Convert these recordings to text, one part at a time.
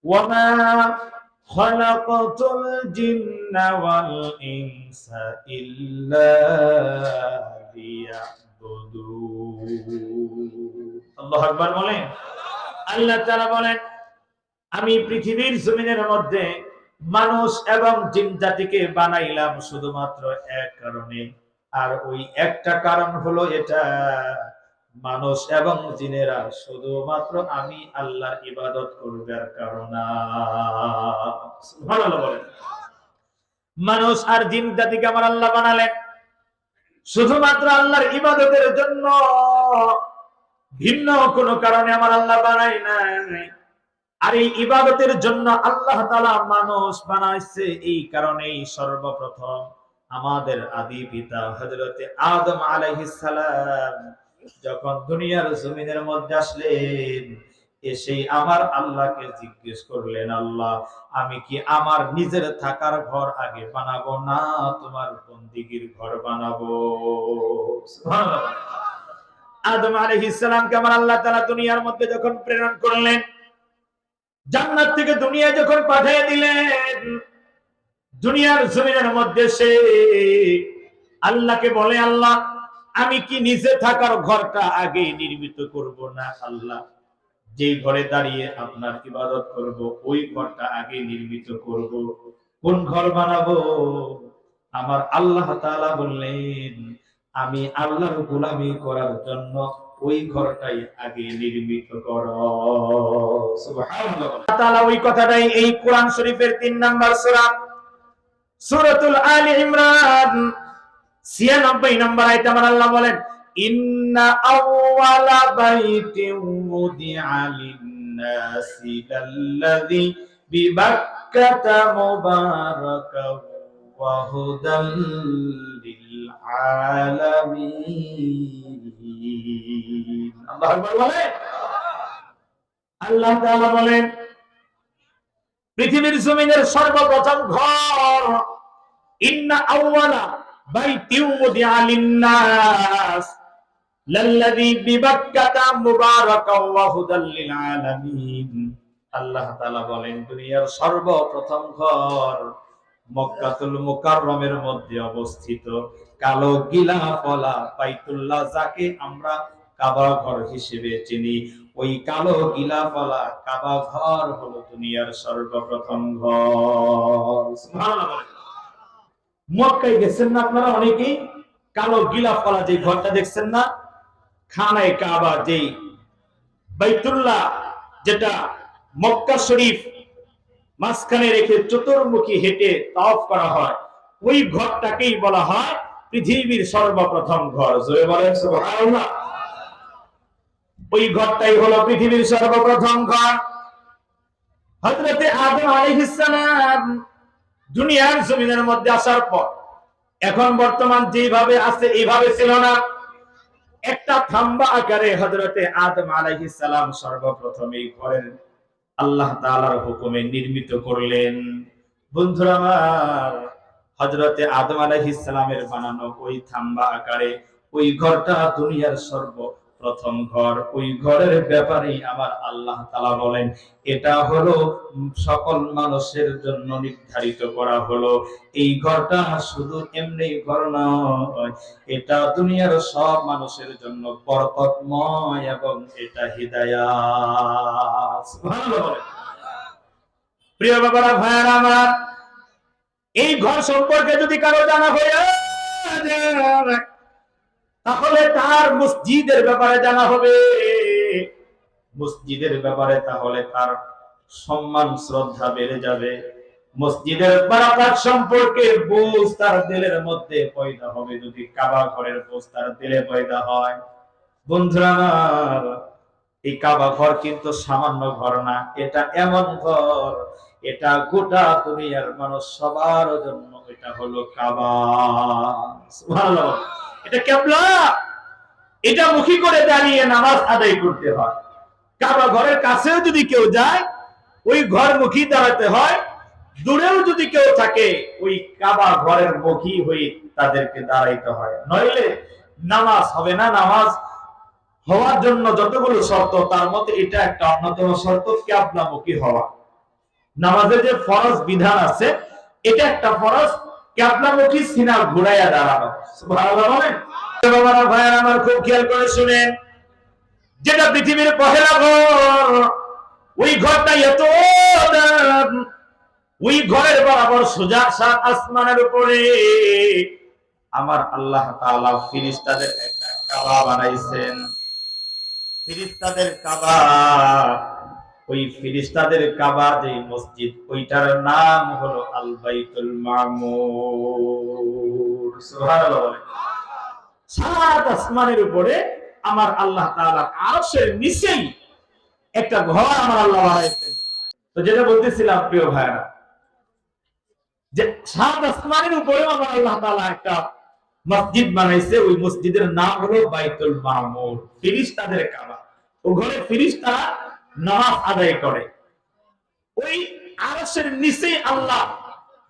ওয়ামা খালাকাতুল জিন্না ওয়াল ইনসা ইল্লা লিয়াবুদুন। আল্লাহু আকবার বলেন। আল্লাহ তাআলা বলেন, আমি পৃথিবীর জমিনের মধ্যে মানুষ এবং জিন জাতিকে বানাইলাম শুধুমাত্র এক কারণে, আর ওই একটা কারণ হলো এটা, মানুষ এবং জিনেরা শুধুমাত্র আমি আল্লাহর ইবাদত করবার কারণে। সুবহানাল্লাহ বলেন। মানুষ আর জিন জাতিকে আমার আল্লাহ বানালেন শুধুমাত্র আল্লাহর ইবাদতের জন্য, ভিন্ন কোনো কারণে আমার আল্লাহ বানাই নাই। আর এই ইবাদতের জন্য আল্লাহ তাআলা মানুষ বানাইছে, এই কারণেই সর্বপ্রথম আমাদের আদি পিতা হযরতে আদম আলাইহিস সালাম যখন দুনিয়ার জমিনের মধ্যে আসলেন, এসে আমার আল্লাহকে জিজ্ঞেস করলেন, আল্লাহ আমি কি আমার নিজের থাকার ঘর আগে বানাবো না তোমার বন্দিগির ঘর বানাবো? সুবহানাল্লাহ। আদম আলাইহিস সালামকে আমার আল্লাহ তাআলা দুনিয়ার মধ্যে যখন প্রেরণ করলেন, জান্নাত থেকে দুনিয়া যখন পাঠিয়ে দিলেন, দুনিয়ার জমিনের মধ্যে সে আল্লাহকে বলে, আল্লাহ আমি কি নিজে থাকার ঘরটা আগে নির্মিত করব না? আল্লাহ যে ঘরে দাঁড়িয়ে আপনার ইবাদত করব ওই ঘরটা আগে নির্মিত করব, কোন ঘর বানাবো? আমার আল্লাহ তাআলা বললেন, আমি আল্লাহর গোলামি করার জন্য ওই ঘরটাই আগে নির্মিত করো। সুবহানাল্লাহ। আল্লাহ তাআলা ওই কথাটাই এই কোরআন শরীফের 3 নাম্বার সূরা সূরাতুল আলী ইমরান 96 নম্বর আয়াতে আমার আল্লাহ বলেন, ইন্না আউওয়ালা বাইতিন উদিআ লিন-নাসি লাল্লাযী বিবাক্কাতা মুবারাকাও ওয়া হুদাল লিল আলামিন। আল্লাহু আকবার বলেন। আল্লাহ তাআলা বলেন, পৃথিবীর জমিনের সর্বপ্রথম ঘর, ইন্না আউওয়ালা বাইতিন উদিআ লিন-নাস লাল্লাযী বিবাক্কাতা মুবারাকাও ওয়া হুদাল লিল আলামিন। আল্লাহ তাআলা বলেন, দুনিয়ার সর্বপ্রথম ঘর মক্কাতুল মুকাররমের মধ্যে অবস্থিত কালো গিলাফওয়ালা বাইতুল্লাহ, যাকে আমরা কাবা ঘর হিসেবে চিনি, ওই কালো গিলাফওয়ালা কাবা ঘর হলো দুনিয়ার সর্বপ্রথম ঘর। সুবহানাল্লাহ। মক্কায় গেছেন না আপনারা অনেকেই? কালো গিলাফওয়ালা যে ঘরটা দেখছেন না, খানায়ে কাবা, যেই বাইতুল্লাহ, যেটা মক্কা শরীফ মাঝখানে রেখে চতুর্মুখী হেঁটে তাওয়াফ করা হয়, ওই ঘরটাকেই বলা হয় পৃথিবীর সর্বপ্রথম ঘর। জোরে বলেন সুবহানাল্লাহ। ওই ঘরটাই হলো পৃথিবীর সর্বপ্রথম ঘর। হযরতে আদম আলাইহিস সালাম দুনিয়ার জমিনের মধ্যে আসার পর, এখন বর্তমান যেভাবে আছে এইভাবে ছিল না, একটা থাম্বা আকারে হযরতে আদম আলাইহিস সালাম সর্বপ্রথম এই ঘরের আল্লাহ তাআলার হুকুমে নির্মিত করলেন। বন্ধুরা আমার, হযরতে আদম আলাইহিস সালামের বানানো ওই থাম্বা আকারে ওই ঘরটা দুনিয়ার সর্বপ্রথম ঘর। ওই ঘরের ব্যাপারেই আমার আল্লাহ তাআলা বলেন, এটা হলো সকল মানুষের জন্য নির্ধারিত করা হলো। এই ঘরটা শুধু এমনি ঘর নয়, এটা দুনিয়ার সব মানুষের জন্য বরকতময় এবং এটা হিদায়াত। সুবহানাল্লাহ। প্রিয় বাবারা, ভাইয়ারা আমার, এই ঘর সম্পর্কে যদি কারো জানা হয়ে যায়, তাহলে তার মসজিদের ব্যাপারে জানা হবে। মসজিদের ব্যাপারে তাহলে তার সম্মান শ্রদ্ধা বেড়ে যাবে। মসজিদের বারাকাত সম্পর্কে বুঝ তার দিলের মধ্যে পয়দা হবে, যদি কাবা ঘরের বুঝ তার দিলে পয়দা হয়। বন্ধুরা আমার, এই কাবা ঘর কিন্তু সামান্য ঘর না, এটা এমন ঘর, এটা গোটা দুনিয়ার মানুষ সবার জন্য এটা হলো কাবা। সুবহানাল্লাহ। এটা কিবলা, এটা মুখী করে দাঁড়িয়ে নামাজ আদায় করতে হয়। কাবা ঘরের কাছেও যদি কেউ যায়, ওই ঘর মুখী দাঁড়াতে হয়। দূরেও যদি কেউ থাকে, ওই কাবা ঘরের মুখী হয়ে তাদেরকে দাঁড়াইতে হয়, নইলে নামাজ হবে না। নামাজ হওয়ার জন্য যতগুলো শর্ত, তার মধ্যে এটা একটা অন্যতম শর্ত, কিবলামুখী হওয়া। নামাজের যে ফরজ বিধান আছে, এটা একটা ফরজ, কিবলামুখী সিনা ঘুরাইয়া দাঁড়ানো। সুবহানাল্লাহ বলেন। বাবারা ভাইয়ারা আমার, খুব খেয়াল করে শুনেন, যেটা পৃথিবীর পহেলা ঘর, ওই ঘরটা এত দাম, ওই ঘরের বরাবর সোজা 7 আসমানের উপরে আমার আল্লাহ তাআলা ফেরেশতাদের একটা কাবা বানাইছেন। ফেরেশতাদের কাবা, ওই ফেরেশতাদের কাবা যে মসজিদ, ওইটার নাম হলো আল বাইতুল মামুর। সুবহানাল্লাহ। 7 আসমানের উপরে আমার আল্লাহ তাআলার আরশের নিচেই একটা ঘর আমার আল্লাহ বানাইছেন। তো যেটা বলতেছিলাম প্রিয় ভাইরা, যে 7 আসমানের উপরে আমার আল্লাহ তাআলা একটা মসজিদ বানাইছে, ওই মসজিদের নাম হলো বাইতুল মামুর, ফেরেশতাদের কাবা। ও ঘরে ফেরেশতারা নামাজ আদায় করে। ওই আরশের নিচে আল্লাহ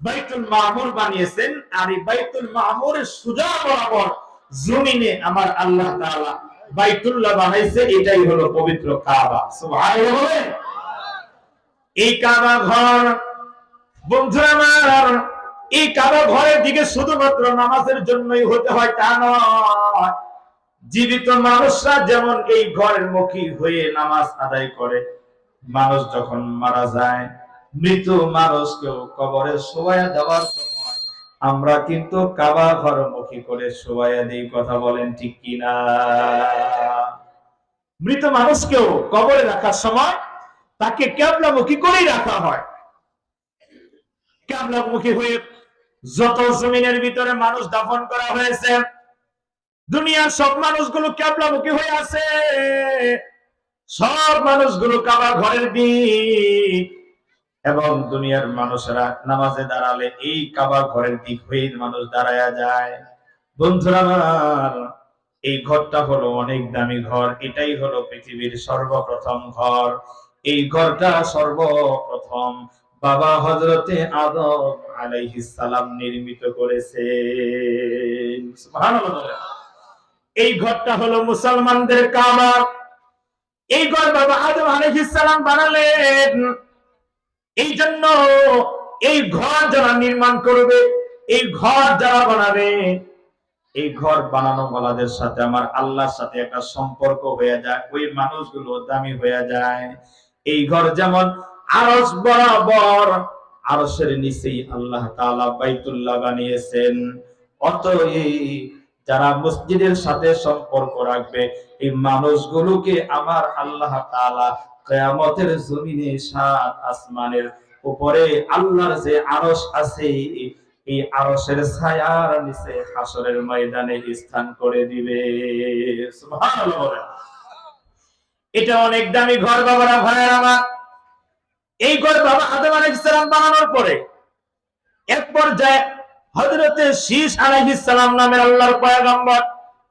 বাইতুল মামুর বানিয়েছেন, আর এই বাইতুল মামুরের সোজা বরাবর জমিনে আমার আল্লাহ তাআলা বাইতুল্লাহ বানাইছে, এটাই হলো পবিত্র কাবা। সুবহানাল্লাহ। এই কাবা ঘর, বন্ধুরা আমার, এই কাবা ঘরের দিকে শুধুমাত্র নামাজের জন্যই হতে হয় তা নয়। জীবিত মানুষরা যেমন এই ঘরের মুখী হয়ে নামাজ আদায় করে, মানুষ যখন মারা যায়, মৃত মানুষকেও কবরে শোয়ায়া দেওয়ার সময় আমরা কিন্তু কাবা ঘর মুখী করে শোয়ায়া দিই। কথা বলেন ঠিক কিনা? মৃত মানুষকেও কবরে রাখার সময় তাকে কিবলামুখী করেই রাখা হয়। কিবলামুখী হয়ে যত জমিনের ভিতরে মানুষ দাফন করা হয়েছে, দুনিয়ার সব মানুষগুলো কিবলামুখী হয়ে আছে। সব মানুষগুলো কাবা ঘরের দিক, এবং দুনিয়ার মানুষরা নামাজে দাঁড়ালে এই কাবা ঘরের দিক হয়ে মানুষ দাঁড়ায়া যায়। বন্ধুরা আমার, এই ঘরটা হলো অনেক দামি ঘর, এটাই হলো পৃথিবীর সর্বপ্রথম ঘর। এই ঘরটা সর্বপ্রথম বাবা হযরতে আদম আলাইহিস সালাম নির্মিত করেছেন। সুবহানাল্লাহ। এই ঘরটা হলো মুসলমানদের কাবা। এই ঘর বাবা আদম আলাইহিস সালাম বানালেন। এই জন্য এই ঘর যারা নির্মাণ করবে, এই ঘর যারা বানাবে, এই ঘর বানানো ওয়ালাদের সাথে আমার আল্লাহর সাথে একটা সম্পর্ক হয়ে যায়, ওই মানুষগুলো দামি হয়ে যায়। এই ঘর যেমন আরশ বরাবর, আরশের নিচেই আল্লাহ তাআলা বাইতুল্লাহ বানিয়েছেন। অতএব যারা মসজিদের সাথে সম্পর্ক রাখবে, এই মানুষগুলোকে আমার আল্লাহ তাআলা কিয়ামতের জমিনে 7 আসমানের উপরে আল্লাহর যে আরশ আছে, এই আরশের ছায়ার নিচে হাসরের ময়দানে স্থান করে দিবে। সুবহানাল্লাহ। এটা অনেক দামি ঘর বাবারা ভাইয়েরা আমার। এই ঘর বাবা আদম আলাইহিস সালাম বানানোর পরে এক পর্যায়ে হযরতে শীশ আলাইহিস সালাম নামের আল্লাহর পয়গম্বর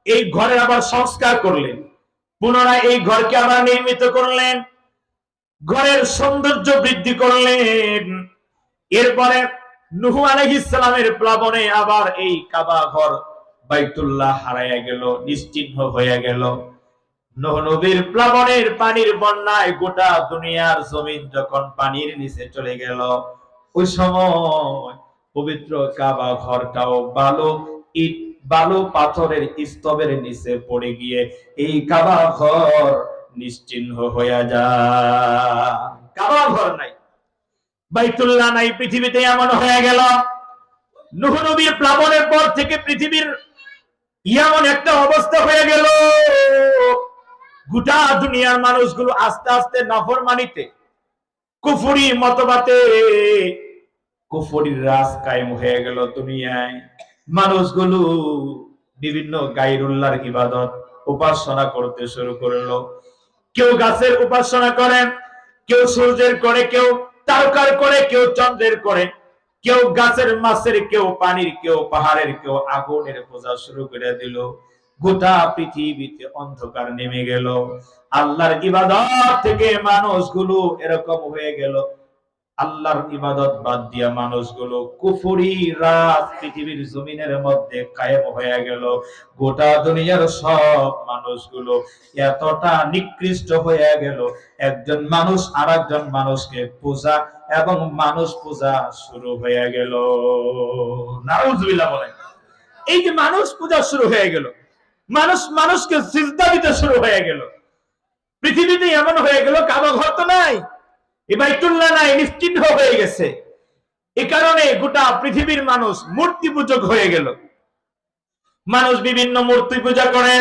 এই ঘরে আবার সংস্কার করলেন, পুনরায় এই ঘরকে আবার নির্মিত করলেন, ঘরের সৌন্দর্য বৃদ্ধি করলেন। এরপরে নূহ আলাইহিস সালামের প্লাবনে আবার এই কাবা ঘর বাইতুল্লাহ হারায়া গেল, নিশ্চিহ্ন হয়ে গেল। নূহ নবীর প্লাবনের পানির বন্যায় গোটা দুনিয়ার জমিন যখন পানির নিচে চলে গেল, ওই সময় পবিত্র কাবা ঘরটাও বালু ইট, বালু পাথরের স্তবের নিচে পড়ে গিয়ে এই কাবা ঘর নিশ্চিহ্ন হয়ে যায়। কাবা ঘর নাই, বাইতুল্লাহ নাই, পৃথিবীতে এমন হয়ে গেল। নূহ নবীর প্লাবনের পর থেকে পৃথিবীর এমন একটা অবস্থা হয়ে গেল, গোটা দুনিয়ার মানুষগুলো আস্তে আস্তে নাফরমানিতে, কুফরি মতবাদে, কুফরির রাজ কায়েম হয়ে গেল দুনিয়ায়। মানুষগুলো বিভিন্ন গায়রুল্লাহর ইবাদত উপাসনা করতে শুরু করলো। কেউ গাছের উপাসনা করে, কেউ সূর্যের করে, কেউ তারকার করে, কেউ চন্দ্রের করে, কেউ গাছের মাছের, কেউ পানির, কেউ পাহাড়ের, কেউ আগুনের পূজা শুরু করে দিল। গোটা পৃথিবীতে অন্ধকার নেমে গেল। আল্লাহর ইবাদত থেকে মানুষগুলো এরকম হয়ে গেল, আল্লাহর ইবাদত বাদ দিয়া মানুষগুলো কুফরি রাজ পৃথিবীর জমিনের মধ্যে কায়েম হয়ে গেল। গোটা দুনিয়ার সব মানুষগুলো এতটা নিকৃষ্ট হয়ে গেল, একজন মানুষ আরেকজন মানুষকে পূজা এবং মানুষ পূজা শুরু হয়ে গেল। নাউজুবিল্লাহ বলেন। এই যে মানুষ পূজা শুরু হয়ে গেল, মানুষ মানুষকে সিজদা দিতে শুরু হয়ে গেল। পৃথিবীতে এমন হয়ে গেল কাবা ঘর তো নাই, বাইতুল্লাহ নাই, নিশ্চিহ্ন হয়ে গেছে। এ কারণে গোটা পৃথিবীর মানুষ মূর্তি পূজক হয়ে গেল। মানুষ বিভিন্ন মূর্তি পূজা করে,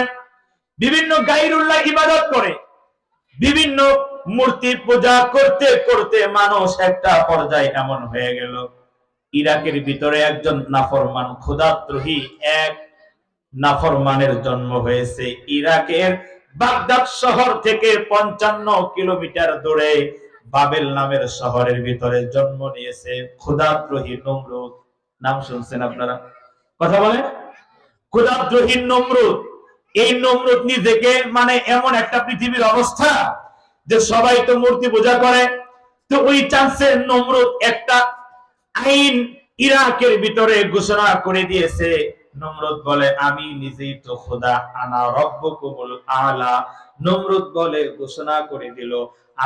বিভিন্ন গায়রুল্লাহ ইবাদত করে। বিভিন্ন মূর্তি পূজা করতে করতে মানুষ একটা পর্যায়ে এমন হয়ে গেল, ইরাকের ভিতরে একজন নাফরমান খোদাদ্রোহী এক নাফরমানের জন্ম হয়েছে। ইরাকের বাগদাদ শহর থেকে 55 কিলোমিটার দূরে বাবেল নামের শহরের ভিতরে জন্ম নিয়েছে খোদাদ্রোহী নমরুদ। নাম শুনছেন আপনারা? কথা বলেন। খোদাদ্রোহী নমরুদ। এই নমরুদ নিজেকে মানে এমন একটা পৃথিবীর অবস্থা যে সবাই তো মূর্তি পূজা করে, তো ওই চান্সে নমরুদ একটা আইন ইরাকের ভিতরে ঘোষণা করে দিয়েছে। নমরুদ বলে আমি নিজেই তো খোদা, আনা রব্বুকুমুল আলা। নমরুদ বলে ঘোষণা করে দিল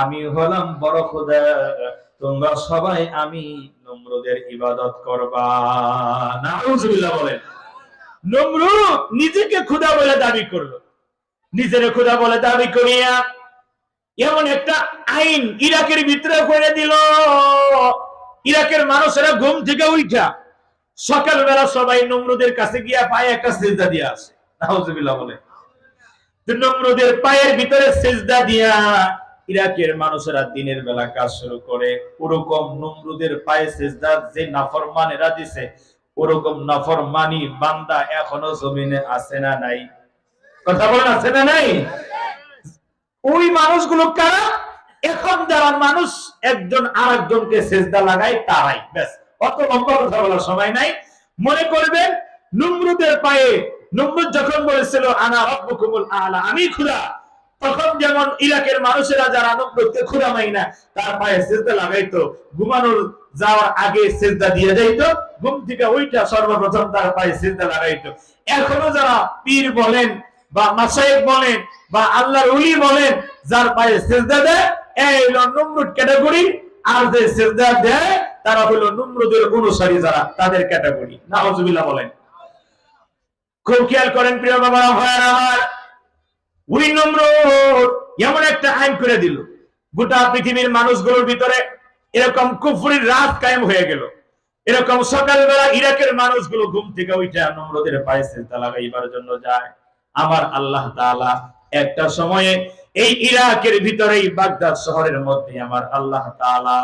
আমি হলাম বড় খোদা, তোমরা সবাই আমি নমরুদের ইবাদত করবা। নাউজুবিল্লাহ বলেন। নমরুদ নিজেকে খোদা বলে দাবি করলো, নিজের খোদা বলে দাবি করিয়া এমন একটা আইন ইরাকের ভিতরে করে দিল, ইরাকের মানুষেরা ঘুম থেকে উঠা সকালবেলা সবাই নমরুদের কাছে গিয়া পায়ে একটা সিজদা দিয়ে আসে। নাউজুবিল্লাহ বলে। নমরুদের পায়ের ভিতরে সিজদা দিয়া ইরাকের মানুষেরা দিনের বেলা কাজ শুরু করে। ওরকম নমরুদের পায়ে সিজদা যে নাফরমানেরা দিছে, ওরকম নাফরমানি বান্দা এখনো জমিনে আছে না নাই? কথা বলেন, আছে না নাই? ওই মানুষগুলো কারা? এখন যারা মানুষ একজন আরেকজনকে সিজদা লাগায় তারাই। ব্যাস, অত লম্বা কথা বলার সময় নাই। মনে করবেন নমরুদের পায়ে নমরুদ যখন বলেছিল আনা রব্বুকুমুল আলা, আমি খোদা, তখন যেমন ইরাকের মানুষেরা যারা নমরুদকে খোদা মাই না তার পায়ে সিজদা লাগাইতো, ঘুমানোর যাওয়ার আগে সিজদা দিয়ে যাইতো, ঘুম থেকে ওইটা সর্বপ্রথম তার পায়ে সিজদা লাগাইতো। এখনো যারা পীর বলেন বা মাশায়েখ বলেন বা আল্লাহর ওলি বলেন, যার পায়ে সিজদা দেয় এই হলো নমরুদ ক্যাটাগরি, আর যে সিজদা দেয় তারা হলো নমরুদের অনুসারী যারা, তাদের ক্যাটাগরি। নাউজুবিল্লাহ বলেন। খুব খেয়াল করেন প্রিয় বাবারা ভাইরা আমার, ওই নমরুদ এমন একটা আইন করে দিল, গোটা পৃথিবীর মানুষগুলোর ভিতরে এরকম কুফরির রাত কায়েম হয়ে গেল। এরকম সকালবেলা ইরাকের মানুষগুলো ঘুম থেকে উঠে নমরুদের পায়ে সিজদা লাগাইবার জন্য যায়। আমার আল্লাহ তাআলা একটা সময়ে এই ইরাকের ভিতরেই বাগদাদ শহরের মধ্যে আমার আল্লাহ তাআলা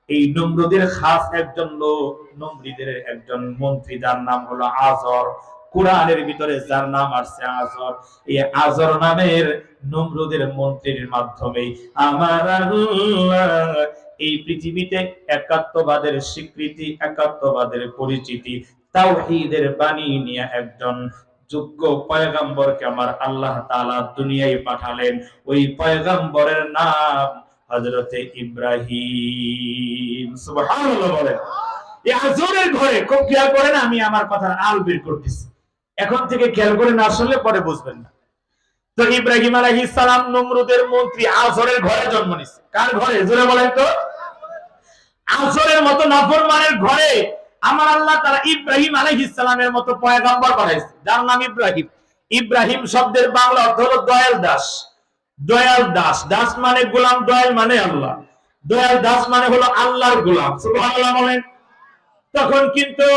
এই নমরুদের খাস একজন লোক, নমরুদের একজন মন্ত্রী, যার নাম হলো আজর। কোরআনের ভিতরে যার নাম আসছে আজর, এই আজর নামের নমরুদের মন্ত্রীর মাধ্যমে আমার আল্লাহ এই পৃথিবীতে একাত্মবাদের স্বীকৃতি, একাত্মবাদের পরিচিতি, তাওহীদের বাণী নিয়ে একজন যোগ্য পয়গম্বরকে আমার আল্লাহ তাআলা দুনিয়ায় পাঠালেন। ওই পয়গম্বরের নাম হযরতে ইব্রাহিম। সুবহানাল্লাহ বলেন। এই আজরের ঘরে খুব খেয়াল করেন, আমি আমার কথার আল বের করতেছি, এখন থেকে খেয়াল করে না শুনলে পরে বুঝবেন না। তো ইব্রাহিম আলাইহিস সালাম নমরুদের মন্ত্রী আজরের ঘরে জন্ম নিছে। কার ঘরে? জোরে বলেন তো। আজরের মতো নাফরমানের ঘরে আমার আল্লাহ তাআলা ইব্রাহিম আলাইহিস সালামের মতো পয়গম্বর পাঠাইছে, যার নাম ইব্রাহিম। ইব্রাহিম শব্দের বাংলা অর্থ হলো দয়াল দাস। দয়াল দাস, দাস মানে গোলাম, দয়াল মানে আল্লাহ, দয়াল দাস মানে হলো আল্লাহর গোলাম। সুবহানাল্লাহ বলেন। তখন কিন্তু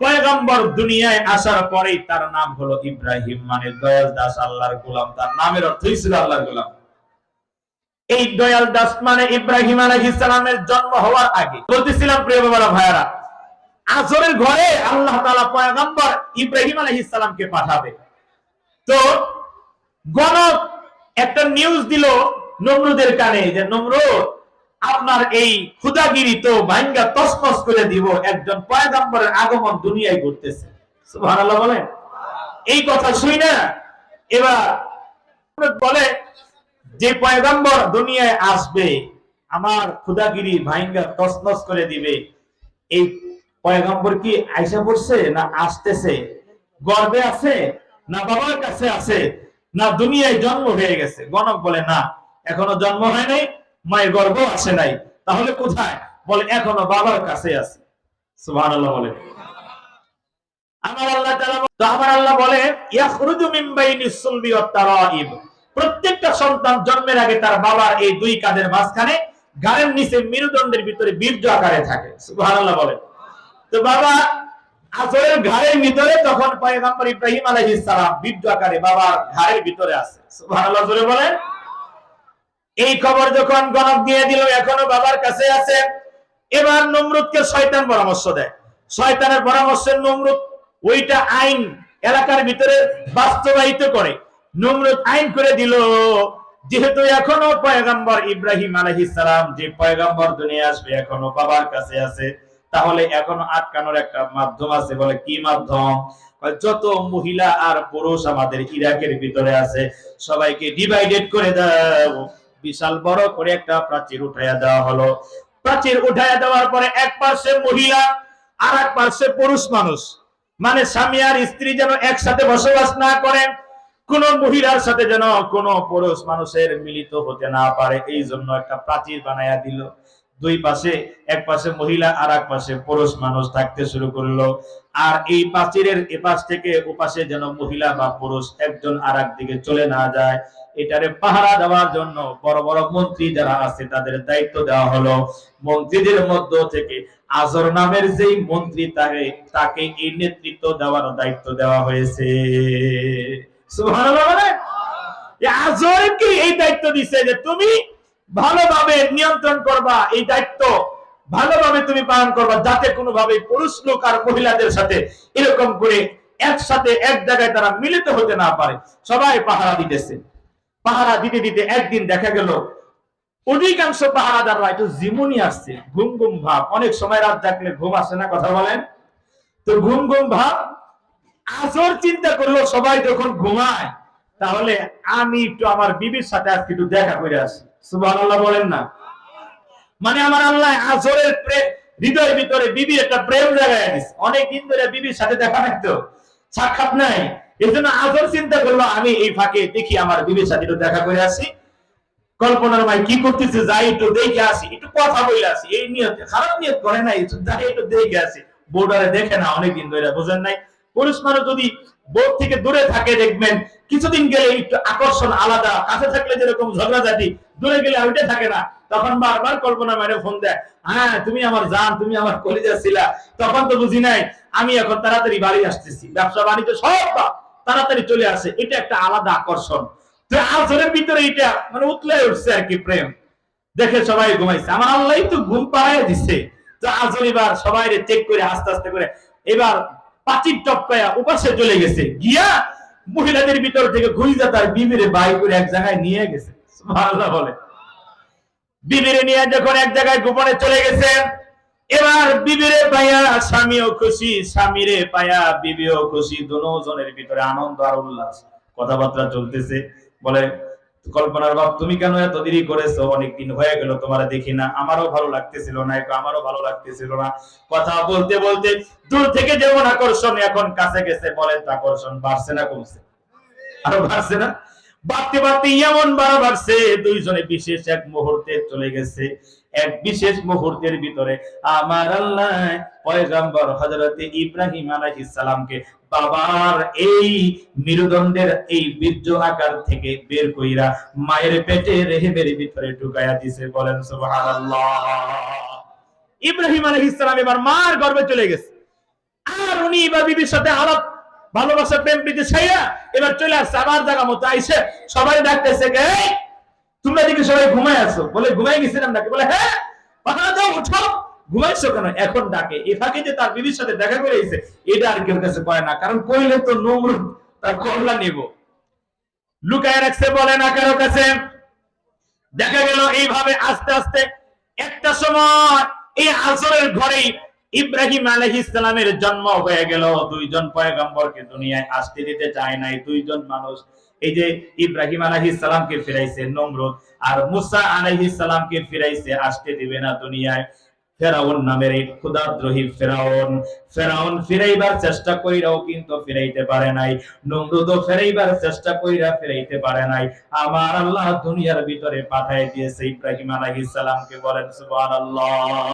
পয়গম্বর দুনিয়ায় আসার পরেই তার নাম হলো ইব্রাহিম, মানে দয়াল দাস, আল্লাহর গোলাম। তার নামের অর্থই ছিল আল্লাহর গোলাম। এই দয়াল দাস মানে ইব্রাহিম আলাইহিস সালামের জন্ম হওয়ার আগে, বলতেছিলাম প্রিয় বাবারা ভাইয়ারা, আজরের ঘরে আল্লাহ তাআলা পয়গম্বর ইব্রাহিম আলাইহিস সালামকে পাঠাবে। তো গণক একটা নিউজ দিল নমরুদের কানে যে নমরুদ, আপনার এই খুদাগিরি তো ভাঙ্গা তছনছ করে দিব, একজন পয়গম্বরের আগমন দুনিয়ায় ঘটতেছে। সুবহানাল্লাহ বলেন। এই কথা শুই না এবার বলে যে পয়গম্বর দুনিয়ায় আসবে, আমার খুদাগিরি ভাইঙ্গা তছনছ করে দিবে। এই পয়গম্বর কি আইসা পড়ছে না আসতেছে, গর্বে আছে না বাবার কাছে আছে, না দুনিয়ায় জন্ম হয়ে গেছে? গণক বলে না, এখনো জন্ম হয় নাই, মায়ের গর্ভ আসে নাই। তাহলে কোথায়? বলে এখনো বাবার কাছে আছে। সুবহানাল্লাহ বলে। আমার আল্লাহ বলে ইয়াখরুজু মিন বাইনিস সুলবি ওয়াত তারাইব, প্রত্যেকটা সন্তান জন্মের আগে তার বাবার এই দুই কাঁধের মাঝখানে গাড়ের নিচে মেরুদণ্ডের ভিতরে বীর্য আকারে থাকে। সুবহানাল্লাহ বলে। তো বাবা আজরের ঘাড়ের ভিতরে তখন পয়গম্বর ইব্রাহিম আলাইহিস সালাম বীর্য আকারে বাবার ঘাড়ের ভিতরে আছে। সুবহানাল্লাহ জোরে বলেন। এই খবর যখন গণক দিয়ে দিল এখনো বাবার কাছে আছে, এবার নমরুদকে শয়তান পরামর্শ দেয়। শয়তানের পরামর্শে নমরুদ ওইটা আইন এলাকার ভিতরে বাস্তবায়িত করে। নমরুদ আইন করে দিল, যেহেতু এখনো পয়গম্বর ইব্রাহিম আলাইহিস সালাম যে পয়গম্বর দুনিয়া আসবে এখনো বাবার কাছে আছে, তাহলে এখনো আটকানোর একটা মাধ্যম আছে। বলে কি মাধ্যম? যত মহিলা আর পুরুষ আমাদের ইরাকের ভিতরে আছে সবাইকে ডিভাইডেড করে দাও। বিশাল বড় করে একটা প্রাচীর উঠাইয়া দেওয়া হলো। প্রাচীর উঠাইয়া দেওয়ার পরে এক পাশে মহিলা আর এক পাশে পুরুষ মানুষ, মানে স্বামী আর স্ত্রী যেন একসাথে বসবাস না করে, কোন মহিলার সাথে যেন কোন পুরুষ মানুষের মিলিত হতে না পারে, এই জন্য একটা প্রাচীর বানায়া দিল। দুই পাশে, এক পাশে মহিলা আর এক পাশে পুরুষ মানুষ থাকতে শুরু করলো। আর এই প্রাচীরের এপাশ থেকে ওপাশে যেন মহিলা বা পুরুষ একজন আর এক দিকে চলে না যায়, এটারে পাহারা দেওয়ার জন্য বড় বড় মন্ত্রী যারা আছে তাদের দায়িত্ব দেওয়া হলো। মন্ত্রীদের মধ্য থেকে আজর নামের যেই মন্ত্রী তাকে এই নেতৃত্ব দেওয়ার দায়িত্ব দেওয়া হয়েছে। সুবহানাল্লাহ বলে। আজরকে এই দায়িত্ব দিছে যে তুমি ভালোভাবে নিয়ন্ত্রণ করবা, এই দায়িত্ব ভালোভাবে তুমি পালন করবা, যাতে কোনোভাবে পুরুষ লোক আর মহিলাদের সাথে এরকম করে একসাথে এক জায়গায় তারা মিলিত হতে না পারে। সবাই পাহারা দিতেছে। পাহারা দিতে দিতে একদিন দেখা গেল অধিকাংশ পাহারাদাররা একটু জিমুনি আসছে, ঘুম ঘুম ভাব। অনেক সময় রাত জাগলে ঘুম আসে না, কথা বলেন তো, ঘুম ঘুম ভাব। আজর চিন্তা করলো সবাই যখন ঘুমায় তাহলে আমি একটু আমার বিবির সাথে আজকে একটু দেখা করে আসি। সুবহানাল্লাহ বলেন না। মানে আমার আল্লাহ আজরের হৃদয়ের ভিতরে বিবির একটা প্রেম জাগায় দিছে। অনেকদিন ধরে বিবির সাথে দেখা নাই, তো সাক্ষাৎ নাই, এই জন্য আজর চিন্তা করলো আমি এই ফাঁকে দেখি আমার বিবির সাথে একটু দেখা করে আসি। কল্পনার ভাই কি করতেছে, যাই একটু দেখে আসি, একটু কথা বলে আসি। এই নিয়তে, খারাপ নিয়ত করে নাই, যাই একটু দেখে আসি। বোর্ডারে দেখে না অনেকদিন ধরে, বুঝেন নাই? পুরুষ মানুষ যদি বোর্ড থেকে দূরে থাকে দেখবেন কিছুদিন গেলে একটু আকর্ষণ আলাদা, কাছে থাকলে যেরকম ঝগড়াঝাটি, দূরে গেলে ওইটা থাকে না। তখন বারবার কল্পনা মানে ফোন দেয়, হ্যাঁ তুমি আমার জান, তুমি আমার কলিজা ছিলা। তখন তো বুঝি নাই, আমি এখন তাড়াতাড়ি বাড়ি আসতেছি, ব্যবসা বাণিজ্য সব তাড়াতাড়ি চলে আসে। এটা একটা আলাদা আকর্ষণ। আজরের ভিতরে এটা মানে উতলে উঠছে আর কি, প্রেম দেখে সবাই ঘুমাইছে। আমার আল্লাহ তো ঘুম পাড়াইয়া দিচ্ছে। তো আজর এবার সবাই চেক করে আস্তে আস্তে করে এবার পাচির টপকায়া উপাসে চলে গেছে, গিয়া মহিলাদের ভিতর থেকে ঘুরিজা তার বিবিরে বাই করে এক জায়গায় নিয়ে গেছে। সুবহানাল্লাহ বলে। বিবিরে নিয়ে যখন এক জায়গায় গোপনে চলে গেছে, এবার বিবিরে পায়া স্বামীও খুশি, স্বামীরে পায়া বিবিও খুশি, দুজনের ভিতরে আনন্দ আর উল্লাস, কথাবার্তা চলতেছে। বলে কল্পনার বাপ, তুমি কেন এত দেরি করেছো? অনেকদিন হয়ে গেল তোমার দেখি না। আমারও ভালো লাগতেছিল না, আমারও ভালো লাগতেছিল না। কথা বলতে বলতে দূর থেকে যেমন আকর্ষণ, এখন কাছে গেছে, বলেন তো আকর্ষণ বাড়ছে না কমছে? আরো বাড়ছে না? বাড়তে বাড়তে এমন বাড়ছে, দুইজনে বিশেষ এক মুহূর্তে চলে গেছে। এক বিশেষ মুহূর্তের ভিতরে আমার আল্লাহ পয়গম্বর হযরত ইব্রাহিম আলাইহিস সালামকে বাবার এই মেরুদণ্ডের এই বীর্য আকার থেকে বের কইরা মায়ের পেটে রেহেমের ভিতরে ঢুকায়া দিয়েছে। বলেন সুবহানাল্লাহ। ইব্রাহিম আলাইহিস সালাম এবার মার গর্ভে চলে গেছে। আর উনি এবার বিবির সাথে আলাপ ভালোবাসা প্রেম প্রীতি ছাইয়া এবার চলে আসছে আমার জায়গা মতো। আইসে সবাই ডাকতেছে, তোমরা দিকে সবাই ঘুমাই আছো। বলে ঘুমাই গেছিলাম নাকি? বলে হ্যাঁ, পাহাড়া দাও, উঠো। ঘুমাইছো কেন? এখন ডাকে। এ ফাঁকে যে তার বিবির সাথে দেখা করে এসে, এটা আর কেউ কাছে কয় না, কারণ কইলে তো নমরুদ তার কল্লা নিব, লুকায় রাখছে, বলে না কারো কাছে। দেখা গেল এইভাবে আস্তে আস্তে একটা সময় এই আজরের ঘরেই ইব্রাহিম আলাইহিস সালামের জন্ম হয়ে গেল। দুইজন পয়গম্বরকে দুনিয়ায় আসতে দিতে চায় নাই দুইজন মানুষ। এই যে ইব্রাহিম আলাইহিস সালামকে ফিরাইছে নমরুদ, আর মুসা আলাইহিস সালামকে ফিরাইছে আসতে দিবে না দুনিয়ায় ফেরাউন নামের এই ক্ষুধাদ্রোহী ফেরাউন ফিরাইবার চেষ্টা কইরাও কিন্তু ফিরাইতে পারে নাই, নমরুদও ফিরাইবার চেষ্টা কইরা ফিরাইতে পারে নাই। আমার আল্লাহ দুনিয়ার ভিতরে পাঠায় দিয়েছে ইব্রাহিম আলাইহিস সালামকে। বলেন সুবহানাল্লাহ।